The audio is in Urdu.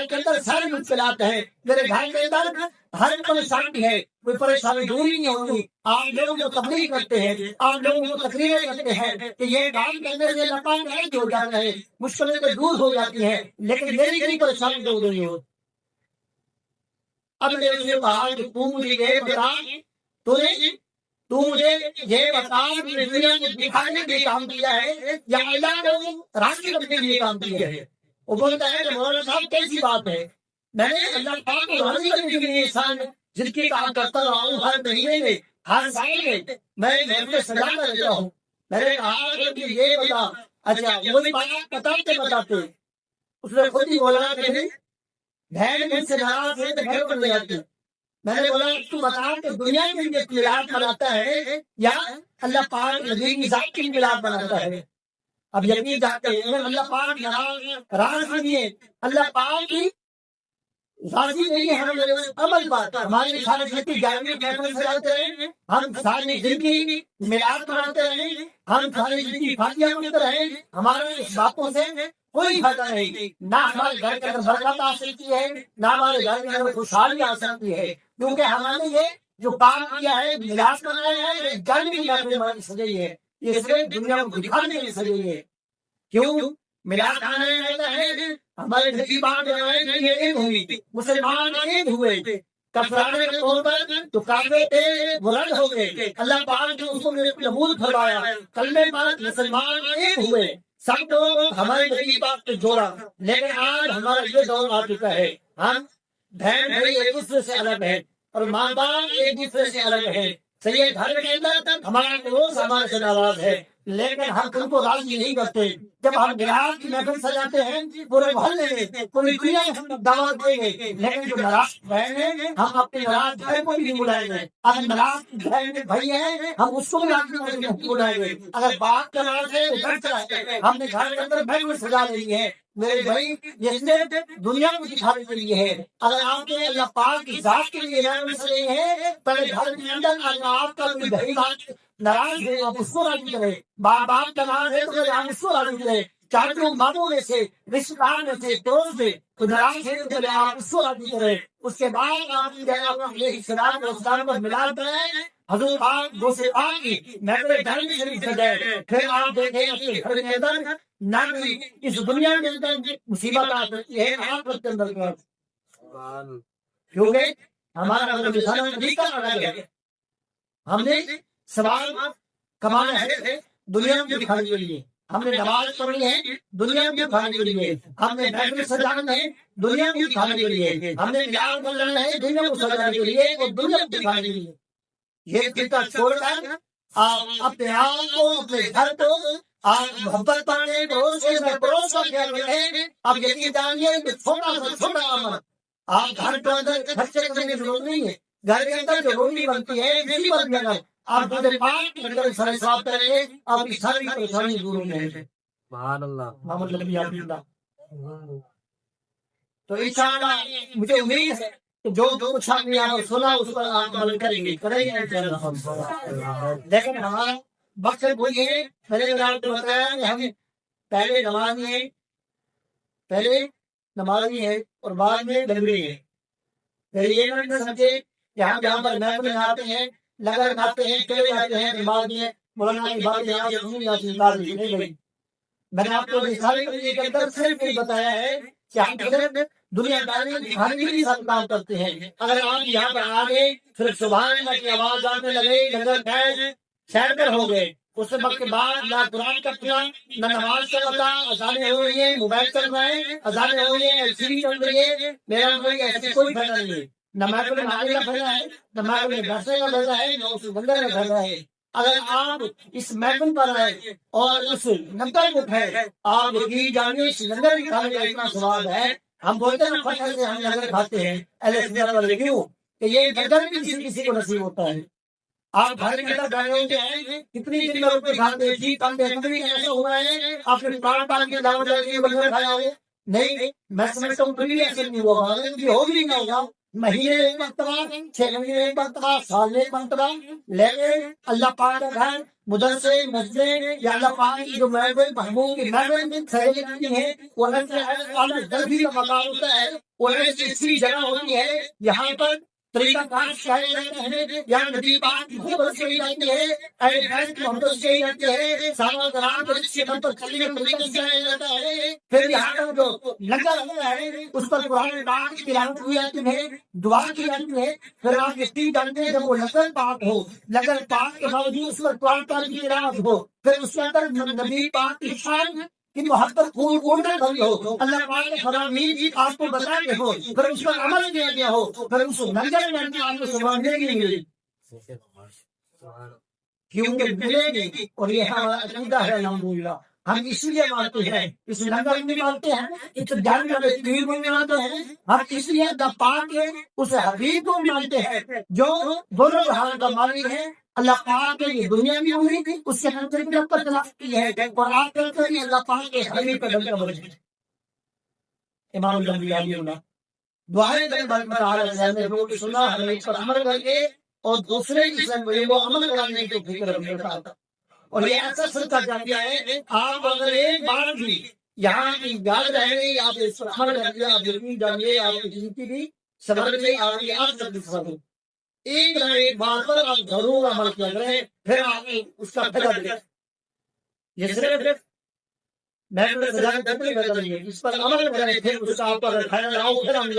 گھر کے اندر سارے مشکلات ہیں، میرے گھر کے اندر ہر پریشانی ہے، کوئی پریشانی دور ہی نہیں ہوگی۔ آپ لوگوں کو تبلیغ کرتے ہیں، آپ لوگوں کو تقریریں کرتے ہیں کہ یہ کام کرنے سے اللہ پاک راضی ہو جاتا ہے، مشکلیں تو دور ہو جاتی ہیں، لیکن میری کوئی پریشانی دور نہیں ہو۔ اب میں نے اسے کہا کہ تو مجھے یہ بتا، تو مجھے یہ بتا کہ دنیا کو دکھانے کے لیے کام کیا ہے یا اللہ کو راضی کرنے کے لیے کام کیا ہے؟ وہ بولتا ہے کہ مولانا صاحب کیسی بات ہے، میں نے اللہ پاک کو راضی کرنے کے لیے انسان جن کی کام کرتا رہا ہوں، ہر مہینے میں ہر سال میں میں محفل سجاتا رہتا ہوں۔ میں نے کہا کہ یہ بتا، اچھا وہی بات بتاتے بتاتے اس نے خود ہی بولا کہ بہن مجھ سے ناراض ہے تو گھر پر لے آتی۔ میں نے بولا تو بتا کہ دنیا کے لیے انقلاب بناتا ہے یا اللہ پاک نبی کی ذات کی انقلاب بناتا ہے؟ اب یقین جاتے ہیں اللہ پاک راضی نہیں ہے، اللہ پاک کی راضی نہیں ہے، ہم عمل بات ہماری سارے زندگی گیارہویں محفل سجاتے رہے، ہم ساری زندگی میلاد مناتے رہے، ہم ساری زندگی فاتحہ پڑھتے رہے، ہمارے اس باتوں سے کوئی فائدہ نہیں، نہ ہمارے گھر کے اندر برکت آ سکتی ہے، نہ ہمارے گھر کے اندر خوشحالی آ سکتی ہے، کیونکہ ہم نے یہ جو کام کیا ہے میلاد منایا ہے، گیارہویں محفل سجائی ہے، یہ صرف دنیا کو دکھانے کے لیے سجائی ہے۔ کیوں میلاد منایا جاتا ہے؟ ہمارے نبی پاک نے عید ہوئی، مسلمان عید ہوئے، کفارے کے طور پر جو کعبے تھے وہ رد ہو گئے، اللہ پاک نے اس کو قبول فرمایا، کلمے پاک مسلمان عید ہوئے، سب لوگ ہمارے نبی پاک سے جوڑا۔ لیکن آج ہمارا یہ دور آ چکا ہے، ہم بہن بھائی ایک دوسرے سے الگ ہے اور ماں باپ ایک دوسرے سے الگ ہے، صحیح گھر کے اندر ہمارا دوست ہمارے سے ناراض ہے، لیکن ہم ان کو راضی نہیں کرتے۔ جب ہم میلاد کی محفل سجاتے ہیں پورے محلے میں پوری دنیا میں ہم دعوت دیں گے، لیکن جو ناراض بہن ہیں ہم اپنے ناراض بہن کو بھی نہیں بلائیں گے، اگر ناراض بہن بھائی ہیں ہم اس کو بھی نہیں بلائیں گے، اگر بات کا ناراض ہے وہ گھر چلائے، ہم نے گھر کے اندر محفل سجا رہی ہے میرے بھائی، یہ صرف دنیا کو دکھانے کے لیے ہے۔ اگر آپ کے اللہ پاک کی ذات کے لیے نہیں ہے، پہلے گھر کے اندر اللہ آپ کا کوئی بھائی بات ناراض ہے آپ اس کو راضی کرے، باپ کا ناراض ہے تو آپ اس کو راضی کرے، چاچوں ماموں میں سے رشتے دار میں سے دوست سے تو ناراض ہے تو پہلے آپ اس کو راضی کرے، اس کے بعد آپ اسلام پر ملاد کریں، حضور پاک دوسرے پاک کی محفل گھر میں شریف سجائے، پھر آپ دیکھیں اپنے گھر کے اندر نہ کوئی اس دنیا کے اندر مصیبت آ سکتی ہے آخرت کے اندر، کیونکہ ہمارا طریقہ الگ ہے، ہم نے سوال کمانا ہے دنیا میں دکھانے کے لیے، ہم نے نماز پڑھنی ہے دنیا میں دکھانے کے لیے، ہم نے محفل سجانا ہے دنیا میں دکھانے کے لیے، ہم نے میلاد منانا ہے دنیا کو سجانے کے لیے اور دنیا کو دکھانے کے لیے۔ یہ طریقہ چھوڑ کر آپ اپنے آپ کو اپنے گھر کو آپ محبت پانے پڑوس کا خیال رکھیں۔ آپ یقین جانیے کہ چھوٹا سا چھوٹا عمل آپ گھر کے اندر خرچے کرنے کی ضرورت نہیں ہے، گھر کے اندر جو روٹی بنتی ہے اسی پر بھی اگر آپ دوسرے پاک سارے صاف کریں گے آپ کی ساری پریشانی دور ہو جائے گی۔ سبحان اللہ محمد نبی اللہ۔ تو انشاءاللہ مجھے امید ہے کہ جو کچھ آپ نے یہاں سنا اس پر آپ عمل کریں گے لیکن ہمارا وقت وہی ہے، میں نے آپ کو بتایا کہ ہم پہلے نمازی ہے اور بعد میں ڈنگری ہے، پھر یہ نہ سمجھے کہ ہم جہاں پر محفل آتے ہیں لگر کھاتے ہیں کیلے آتے ہیں نماز میں مولانا کی بات یہاں سے نہیں گئی۔ میں نے آپ کو رسالے کے اندر صرف یہ بتایا ہے کہ ہم صرف دنیا داری دکھانے کے لیے سب کام کرتے ہیں۔ اگر آپ یہاں پر آ گئے صرف سبحان اللہ کی آواز آنے لگے لنگر کھائے سیر کر ہو گئے، اس وقت کے بعد نہ قرآن کا پڑھا نہ نماز کا پتا، اذانیں ہو رہی ہیں موبائل چل رہا ہے، اذانیں ہو رہی ہیں ایل سی ڈی چل رہی ہے، میرا کوئی ایسی کوئی فائدہ نہیں ہے، نہ محفل میں آنے کا فائدہ ہے نہ محفل میں بیٹھنے کا فائدہ ہے نہ اس بندر کا فائدہ ہے۔ اگر آپ اس محفل پر آئے اور اس لنگر کو کھائے آپ یقین جانیے اس لنگر کے کھانے کا اتنا سواد ہے، ہم بولتے ہیں فخر سے ہم لنگر کھاتے ہیں ایسے کیوں کہ یہ لنگر بھی کسی کو نصیب ہوتا ہے۔ آپ گھر کے اندر بیٹھے ہوتے ہیں کتنی دن میں روٹی کھاتے ہیں جی کم کبھی ایسا ہوا ہے آپ نے قرآن پاک کی دعوت لگی لنگر کھایا ہو؟ نہیں، میں سمجھتا ہوں کبھی ایسے نہیں ہوگا، ہو بھی نہیں ہوگا، مہینے میں ایک مرتبہ، 6 مہینے میں ایک مرتبہ، سال میں ایک مرتبہ، لیکن اللہ پاک کا گھر مدرسے مسجد یا اللہ پاک کی جو محبوب کی محبوب سہیلی کرتی ہے، وہ دربی کا مقام ہوتا ہے، وہ ایسی جگہ ہوتی ہے یہاں پر طریقہ کار سکھائے جاتے ہیں، یہاں نبی پاک کی محبت سکھائی جاتی ہے، اہل بیت کی محبت سکھائی جاتی ہے، صحابہ کرام کو جس کے پر چلنے کا طریقہ سکھایا جاتا ہے، پھر یہاں کا جو لنگر ہوتا ہے اس پر قرآن پاک کی تلاوت کی جاتی ہے، دعا کی جاتی ہے، پھر آپ یقین جانتے ہیں جب وہ لنگر پاک ہو، لنگر پاک کے باوجود اس پر قرآن پاک کی تلاوت ہو، پھر اس کے اندر نبی پاک کی شان کی محبت پھول نہ بھری ہو، اللہ پاک کے فرامین آپ کو بتا کے ہو، پھر اس پر عمل کیا گیا ہو، پھر اس لنگر میں آپ کو سنبھالنے کی ملی، کیونکہ ملے گی، اور یہ ہمارا عقیدہ ہے الحمدللہ، ہم اس لیے مانتے ہیں، اس لنگر میں مانتے ہیں، اس جنگ میں تیر میں مانتے ہیں، ہم اس لیے اللہ پاک کے اس حبیب کو مانتے ہیں جو دونوں جہان کا مالک ہے، اللہ پاک نے یہ دنیا بھی ہوئی تھی، اس کے اندر بھی پر تلاش کی ہے، اور آپ کہتے ہیں اللہ پاک کے حبیب کا ڈنکا بج گیا۔ امام الانبیاء علیہ اللہ دعائیں کریں بلکہ سنا ہمیں اس پر عمل کر کے اور دوسرے کی وہ عمل کرانے کی فکر رکھتا تھا، اور یہ ایسا سلسلہ جاریہ ہے، آپ اگر ایک بار بھی یہاں کی یاد رہے گی، آپ اس پر عمل کر دیا، آپ یقین جانیے آپ کی زندگی بھی سبر گئی، آپ کی آج تک سبر ہو، ایک بار پر آپ ضرور عمل کر رہے ہیں، پھر آپ اس کا فائدہ دے، یہ صرف میں اس پر عمل کریں، پھر اس کا آپ پر کھانا لاؤ، پھر ہم